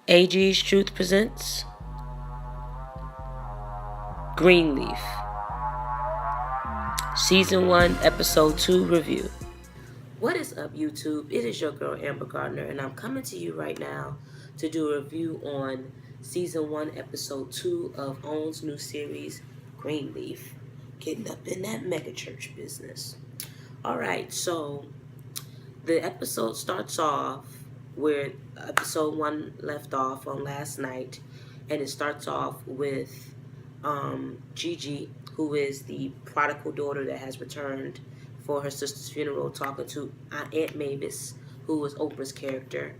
AG's Truth presents Greenleaf, Season 1, Episode 2 review. What is up, YouTube? It is your girl, Amber Gardner, and I'm coming to you right now to do a review on Season 1, Episode 2 of OWN's new series, Greenleaf, getting up in that megachurch business. Alright, so the episode starts off where Episode 1 left off on last night, and it starts off with Gigi, who is the prodigal daughter that has returned for her sister's funeral, talking to Aunt Mavis, who was Oprah's character,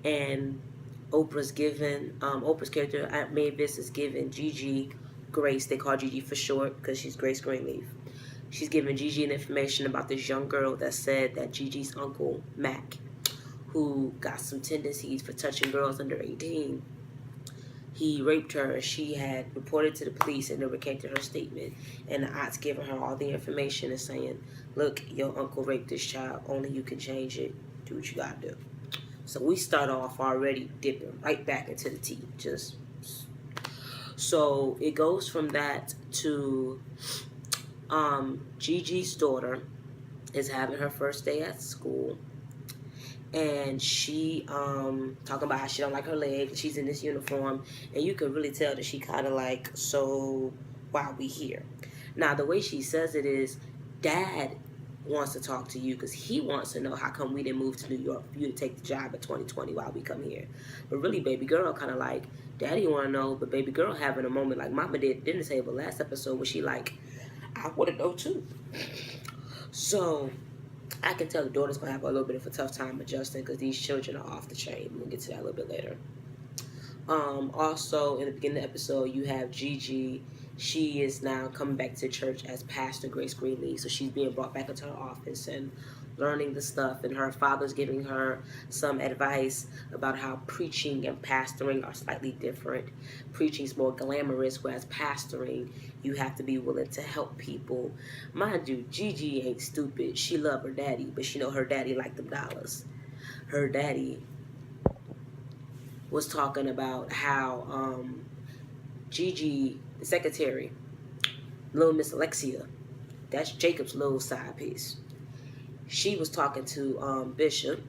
and Oprah's character, Aunt Mavis, is giving Gigi Grace. They call Gigi for short because she's Grace Greenleaf. She's giving Gigi an information about this young girl that said that Gigi's uncle, Mac, who got some tendencies for touching girls under 18, he raped her. She had reported to the police and they recanted her statement. And the aunt's giving her all the information and saying, look, your uncle raped this child. Only you can change it. Do what you gotta do. So we start off already dipping right back into the tea. So it goes from that to Gigi's daughter is having her first day at school. And she talking about how she don't like her leg. She's in this uniform, and you can really tell that she kind of like, so why are we here? Now the way she says it is, Dad wants to talk to you because he wants to know how come we didn't move to New York for you to take the job at 2020 while we come here. But really, baby girl kind of like, Daddy want to know, but baby girl having a moment like Mama didn't say, but last episode where she like, I want to know too. So I can tell the daughter's going to have a little bit of a tough time adjusting because these children are off the chain. We'll get to that a little bit later. Also, in the beginning of the episode, you have Gigi. She is now coming back to church as Pastor Grace Greenleaf. So she's being brought back into her office and learning the stuff. And her father's giving her some advice about how preaching and pastoring are slightly different. Preaching's more glamorous, whereas pastoring, you have to be willing to help people. Mind you, Gigi ain't stupid. She love her daddy, but she know her daddy like them dollars. Her daddy was talking about how Gigi, the secretary, little Miss Alexia, that's Jacob's little side piece. She was talking to Bishop,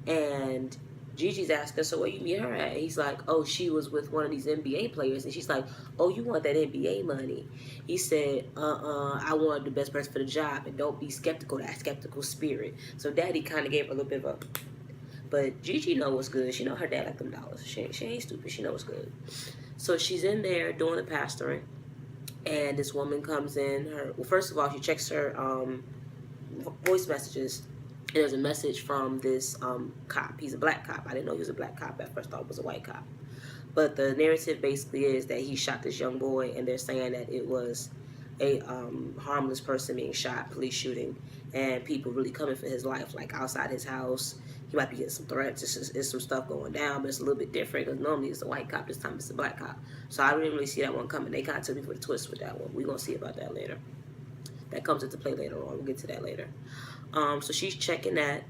and Gigi's asking, so where you meet her at? And he's like, oh, she was with one of these NBA players. And she's like, oh, you want that NBA money? He said, I wanted the best person for the job, and don't be skeptical, that skeptical spirit. So Daddy kind of gave her a little bit of a, but Gigi know what's good. She know her dad like them dollars. She ain't stupid. She know what's good. So she's in there doing the pastoring, and this woman comes in. Well, first of all, she checks her voice messages, and there's a message from this cop. He's a black cop. I didn't know he was a black cop at first. I thought it was a white cop. But the narrative basically is that he shot this young boy, and they're saying that it was a harmless person being shot, police shooting, and people really coming for his life, like outside his house. He might be getting some threats. It's some stuff going down, but it's a little bit different because normally it's a white cop. This time it's a black cop. So I didn't really see that one coming. They kind of took me for the twist with that one. We're going to see about that later. That comes into play later on. We'll get to that later. So she's checking that.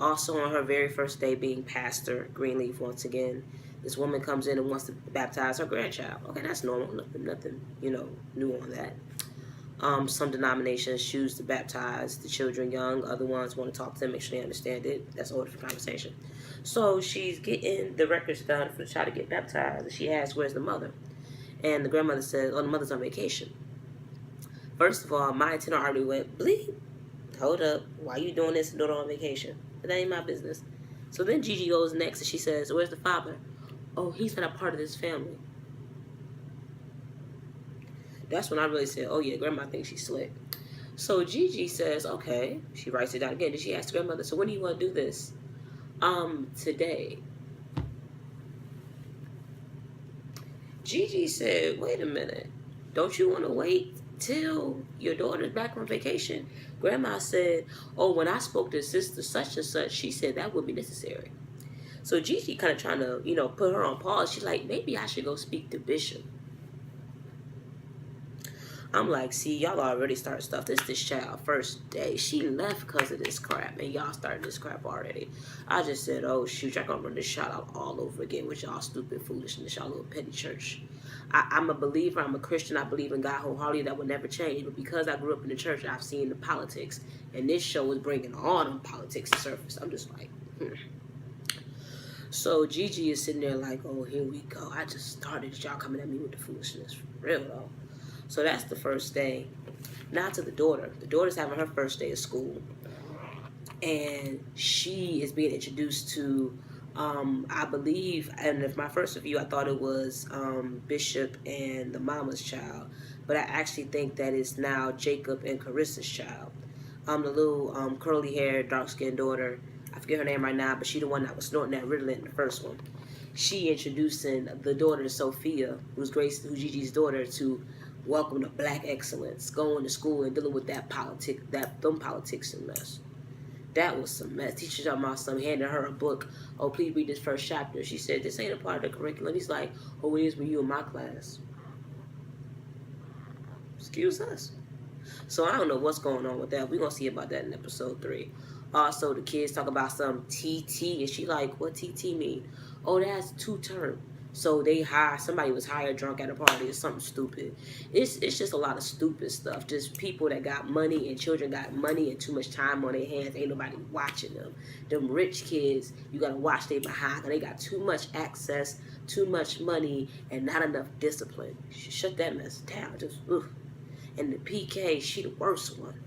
Also on her very first day being Pastor Greenleaf once again, this woman comes in and wants to baptize her grandchild. Okay, that's normal. Nothing, new on that. Some denominations choose to baptize the children young. Other ones want to talk to them, make sure they understand it. That's a whole different conversation. So she's getting the records done for the child to get baptized. And she asks, where's the mother? And the grandmother says, oh, the mother's on vacation. First of all, my antenna already went, bleep. Hold up. Why are you doing this and doing it on vacation? But that ain't my business. So then Gigi goes next and she says, where's the father? Oh, he's not a part of this family. That's when I really said, oh yeah, grandma thinks she's slick. So Gigi says, okay. She writes it down again. Then she asks grandmother, so when do you want to do this? Today. Gigi said, wait a minute. Don't you want to wait till your daughter's back on vacation? Grandma said, oh, when I spoke to sister such and such, she said that would be necessary. So Gigi kind of trying to, put her on pause. She's like, maybe I should go speak to Bishop. I'm like, see, y'all already started stuff. This child first day. She left because of this crap, and y'all started this crap already. I just said, oh shoot, y'all gonna run this shot out all over again with y'all stupid foolishness, y'all little petty church. I'm a believer. I'm a Christian. I believe in God wholeheartedly. That will never change. But because I grew up in the church, I've seen the politics, and this show is bringing all them politics to surface. I'm just like, So Gigi is sitting there like, oh, here we go. I just started. Y'all coming at me with the foolishness. For real, though. So that's the first day. Now to the daughter. The daughter's having her first day of school. And she is being introduced to, I believe, and if my first review, I thought it was Bishop and the mama's child. But I actually think that it's now Jacob and Carissa's child. The little curly haired, dark skinned daughter. I forget her name right now, but she the one that was snorting that Ritalin in the first one. She introducing the daughter Sophia, who's Gigi's daughter, to welcome to black excellence, going to school and dealing with them politics and mess. That was some mess. Teacher talking about some, handing her a book. Oh, please read this first chapter. She said, this ain't a part of the curriculum. He's like, oh, it is when you in my class. Excuse us. So I don't know what's going on with that. We're going to see about that in episode 3. Also, the kids talk about some TT, and she like, what TT mean? Oh, that's 2 term. So somebody was hired drunk at a party or something stupid. It's just a lot of stupid stuff. Just people that got money and children got money and too much time on their hands. Ain't nobody watching them. Them rich kids, you got to watch they behind. They got too much access, too much money, and not enough discipline. Shut that mess down. Just, ugh. And the PK, she the worst one.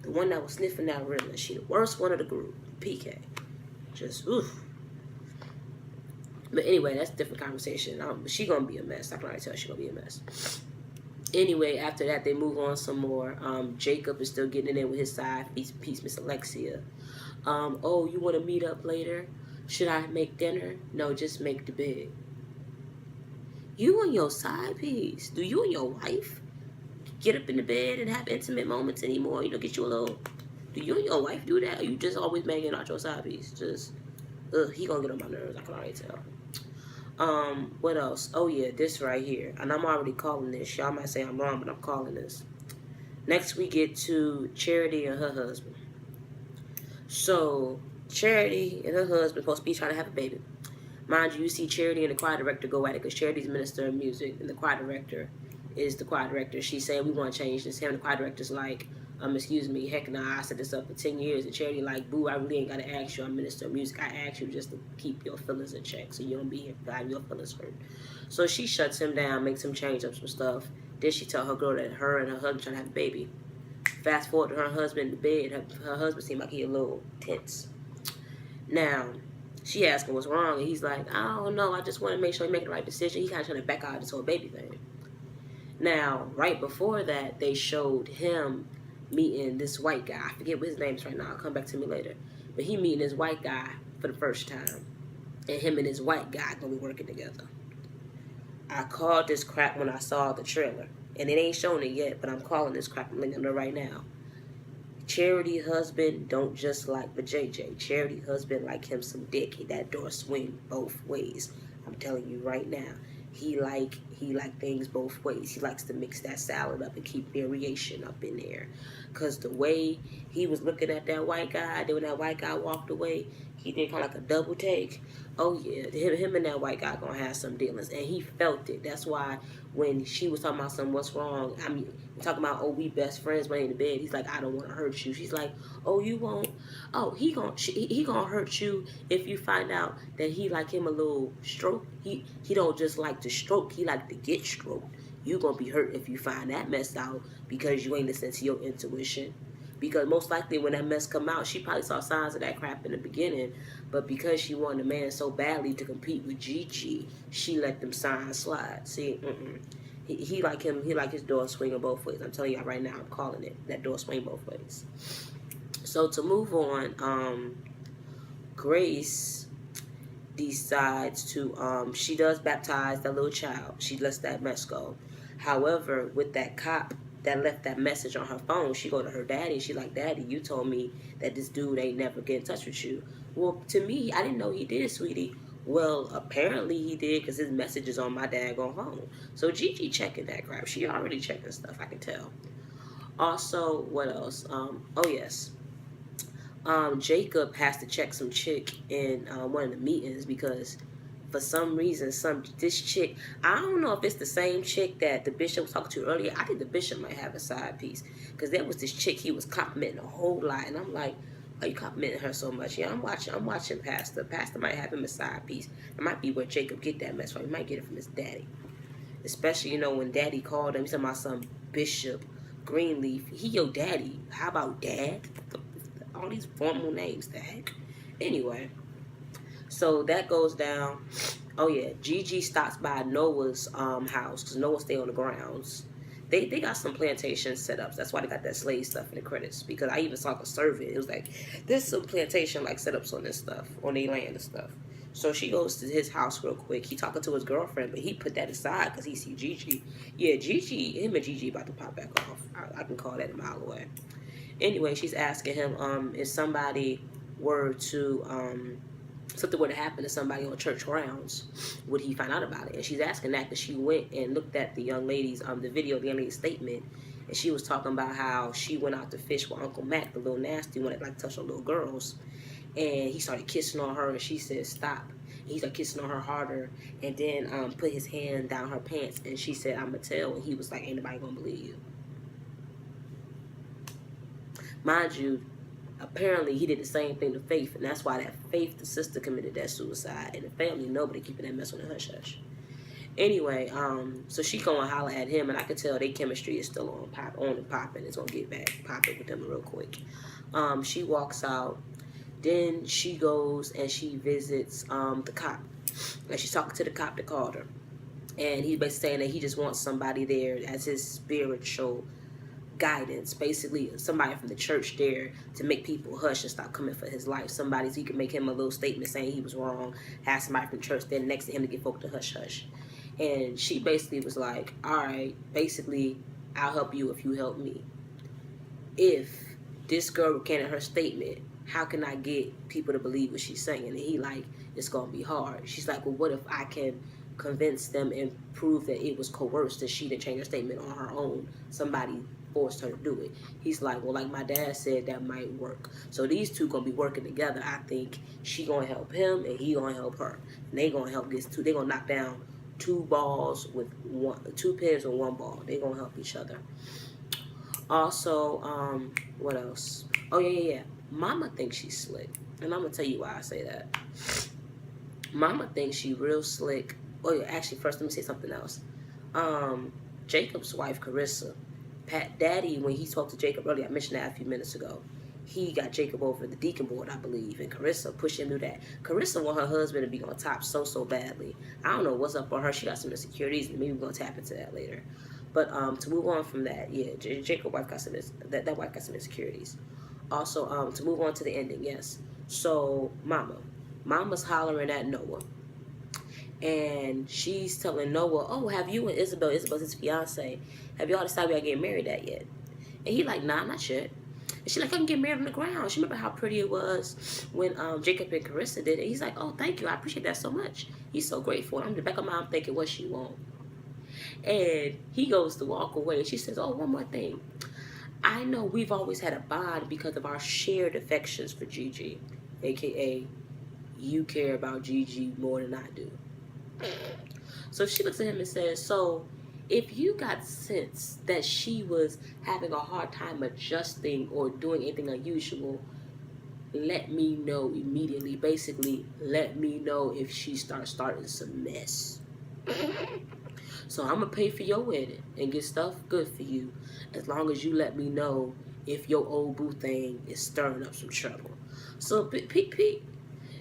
The one that was sniffing that Ritalin. She the worst one of the group. PK. Just, oof. But anyway, that's a different conversation. She gonna be a mess. I can already tell she gonna be a mess. Anyway, after that, they move on some more. Jacob is still getting in there with his side piece, Miss Alexia. Oh, you want to meet up later? Should I make dinner? No, just make the bed. You and your side piece. Do you and your wife get up in the bed and have intimate moments anymore? Get you a little... Do you and your wife do that? Or you just always banging out your side piece? Just... he gonna get on my nerves. I can already tell. What else? Oh yeah, this right here. And I'm already calling this. Y'all might say I'm wrong, but I'm calling this. Next we get to Charity and her husband. So, Charity and her husband supposed to be trying to have a baby. Mind you, you see Charity and the choir director go at it because Charity's minister of music and the choir director is the choir director. She's saying, we want to change this. Him and the choir director's like, excuse me, heck nah, I set this up for 10 years. And Charity like, boo, I really ain't got to ask you. I'm minister of music. I asked you just to keep your feelings in check so you don't be here driving your feelings hurt. So she shuts him down, makes him change up some stuff. Then she tell her girl that her and her husband trying to have a baby. Fast forward to her husband in the bed. Her husband seemed like he a little tense. Now, she asked him what's wrong, and he's like, I don't know. I just want to make sure he make the right decision. He kind of trying to back out of this whole baby thing. Now, right before that, they showed him meeting this white guy. I forget what his name is right now. I'll come back to me later. But he meeting this white guy for the first time. And him and this white guy gonna be working together. I called this crap when I saw the trailer. And it ain't shown it yet, but I'm calling this crap. I'm linking it right now. Charity husband don't just like the JJ. Charity husband like him some dick. That door swing both ways. I'm telling you right now. He like things both ways. He likes to mix that salad up and keep variation up in there. Because the way he was looking at that white guy, then when that white guy walked away, he did kind of like a double take. Oh yeah, him and that white guy gonna have some dealings. And he felt it. That's why when she was talking about something, what's wrong? I mean, talking about, oh, we best friends laying in the bed. He's like, I don't want to hurt you. She's like, oh, you won't. Oh, he gonna hurt you if you find out that he like him a little stroke. He don't just like to stroke. He like to get stroked. You gonna be hurt if you find that mess out because you ain't listening to your intuition. Because most likely when that mess come out, she probably saw signs of that crap in the beginning. But because she wanted a man so badly to compete with Gigi, she let them signs slide. See, He like him. He like his door swinging both ways. I'm telling y'all right now. I'm calling it. That door swing both ways. So to move on, Grace decides to she does baptize that little child. She lets that mess go. However, with that cop that left that message on her phone, she go to her daddy. She like, Daddy, you told me that this dude ain't never get in touch with you. Well, to me, I didn't know he did, sweetie. Well, apparently he did because his message is on my daggone phone. So Gigi checking that crap. She already checking stuff, I can tell. Also, what else? Oh yes. Jacob has to check some chick in one of the meetings because for some reason, this chick, I don't know if it's the same chick that the bishop was talking to earlier. I think the bishop might have a side piece because there was this chick he was complimenting a whole lot, and I'm like, why you complimenting her so much? Yeah, I'm watching Pastor. Pastor might have him a side piece. It might be where Jacob get that mess from. He might get it from his daddy, especially when Daddy called him. He's talking about some Bishop Greenleaf. He your daddy. How about Dad? All these formal names, the heck. Anyway, so that goes down. Oh yeah, Gigi stops by Noah's house because Noah stay on the grounds. They got some plantation setups. That's why they got that slave stuff in the credits. Because I even saw the survey. It was like there's some plantation like setups on this stuff, on their land and stuff. So she goes to his house real quick. He talking to his girlfriend, but he put that aside because he see Gigi. Yeah, him and Gigi about to pop back off. I can call that a mile away. Anyway, she's asking him, if somebody were to something were to happen to somebody on church grounds, would he find out about it? And she's asking that because she went and looked at the young lady's the video, the young lady's statement, and she was talking about how she went out to fish with Uncle Mac, the little nasty one that like touched on little girls, and he started kissing on her, and she said stop. And he started kissing on her harder, and then put his hand down her pants, and she said I'ma tell, and he was like, ain't nobody gonna believe you. Mind you, apparently he did the same thing to Faith, and that's why that Faith, the sister, committed that suicide, and the family, nobody keeping that mess on the hush hush. Anyway, so she gonna holler at him, and I can tell their chemistry is still on and popping. It's gonna get back popping with them real quick. She walks out, then she goes and she visits the cop, and she's talking to the cop that called her, and he's basically saying that he just wants somebody there as his spiritual guidance, basically somebody from the church there to make people hush and stop coming for his life. Somebody so he can make him a little statement saying he was wrong, have somebody from the church there next to him to get folk to hush hush. And she basically was like, all right, basically I'll help you if you help me. If this girl recanted her statement, how can I get people to believe what she's saying? And he like, it's gonna be hard. She's like, well, what if I can convince them and prove that it was coerced, that she didn't change her statement on her own, somebody forced her to do it? He's like, well, like my dad said, that might work. So these two gonna be working together. I think she gonna help him and he gonna help her, and they gonna help this too. They gonna knock down two pins with one ball. They gonna help each other. Also, what else? Oh yeah. Mama thinks she's slick, and I'm gonna tell you why I say that. Mama thinks she real slick. Oh yeah, actually, first let me say something else. Jacob's wife, Carissa, Daddy, when he talked to Jacob earlier, I mentioned that a few minutes ago, he got Jacob over the deacon board, I believe, and Carissa pushed him to that. Carissa want her husband to be on top so badly. I don't know what's up on her. She got some insecurities, and maybe we're gonna tap into that later. But to move on from that, yeah, Jacob's wife got some that wife got some insecurities. Also, to move on to the ending, yes. So Mama's hollering at Noah. And she's telling Noah, oh, have you and Isabel's his fiance, have y'all decided we gotta get married that yet? And he like, nah, not yet. And she's like, I can get married on the ground. She remember how pretty it was when Jacob and Carissa did it. He's like, oh, thank you, I appreciate that so much. He's so grateful. And I'm in the back of my mind thinking, what she want? And he goes to walk away. And she says, oh, one more thing. I know we've always had a bond because of our shared affections for Gigi, a.k.a. you care about Gigi more than I do. So she looks at him and says, so if you got sense that she was having a hard time adjusting or doing anything unusual, let me know immediately. Basically, let me know if she starting some mess. So I'm going to pay for your wedding and get stuff good for you as long as you let me know if your old boo thing is stirring up some trouble. So, Pete,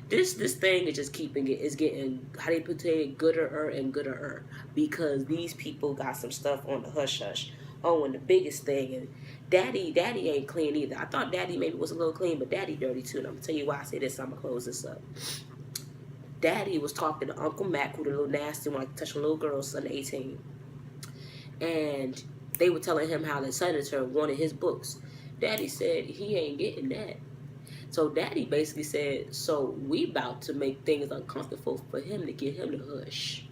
this thing is just getting, how they put it, gooder and gooder, because these people got some stuff on the hush hush. Oh, and the biggest thing, and Daddy ain't clean either. I thought Daddy maybe was a little clean, but Daddy dirty too. And I'm gonna tell you why I say this. I'm gonna close this up. Daddy was talking to Uncle Mac, who the little nasty one, like touching little girls under 18, and they were telling him how the senator wanted his books. Daddy said he ain't getting that. So Daddy basically said, so we about to make things uncomfortable for him to get him to hush.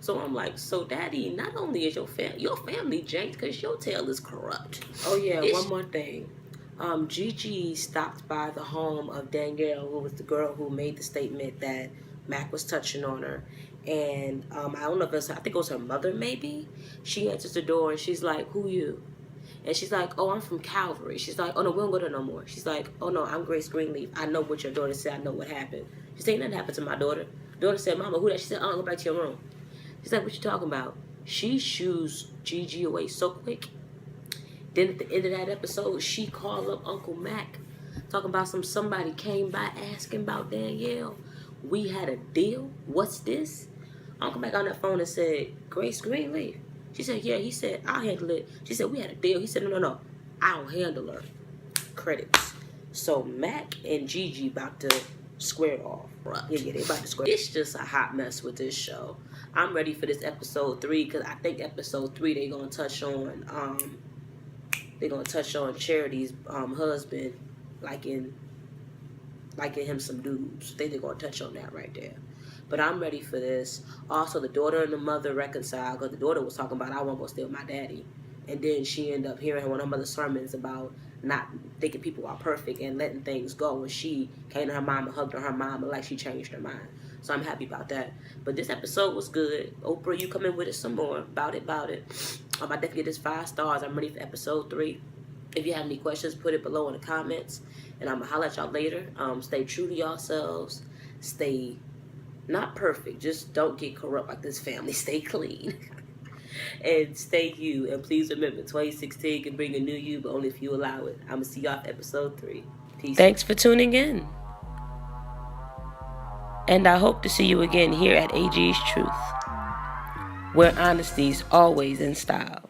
So I'm like, so Daddy, not only is your family janked because your tail is corrupt. Oh yeah, one more thing. Gigi stopped by the home of Danielle, who was the girl who made the statement that Mac was touching on her. And I don't know if I think it was her mother maybe. She answers the door and she's like, who you? And she's like, oh, I'm from Calvary. She's like, oh, no, we don't go there no more. She's like, oh, no, I'm Grace Greenleaf. I know what your daughter said. I know what happened. She said, nothing happened to my daughter. Daughter said, Mama, who that? She said, oh, go back to your room. She's like, what you talking about? She shoos Gigi away so quick. Then at the end of that episode, she called up Uncle Mac, talking about somebody came by asking about Danielle. We had a deal. What's this? Uncle Mac on that phone and said, Grace Greenleaf. She said, yeah. He said, I'll handle it. She said, we had a deal. He said, no. I'll handle her. Credits. So Mac and Gigi about to square off. Yeah, they about to square. It's just a hot mess with this show. I'm ready for this episode 3 because I think episode 3 they're gonna touch on Charity's husband liking him some dudes. I think they're gonna touch on that right there. But I'm ready for this. Also, the daughter and the mother reconcile because the daughter was talking about I won't go stay with my daddy, and then she ended up hearing one of her mother's sermons about not thinking people are perfect and letting things go. And she came to her mom and hugged her mom, and like she changed her mind. So I'm happy about that. But this episode was good. Oprah, you come in with it some more. About it. I definitely get this 5 stars. I'm ready for episode 3. If you have any questions, put it below in the comments. And I'm going to holler at y'all later. Stay true to yourselves. Stay not perfect. Just don't get corrupt like this family. Stay clean. And stay you. And please remember, 2016 can bring a new you, but only if you allow it. I'm going to see y'all for episode 3. Peace. Thanks for tuning in. And I hope to see you again here at AG's Truth, where honesty's always in style.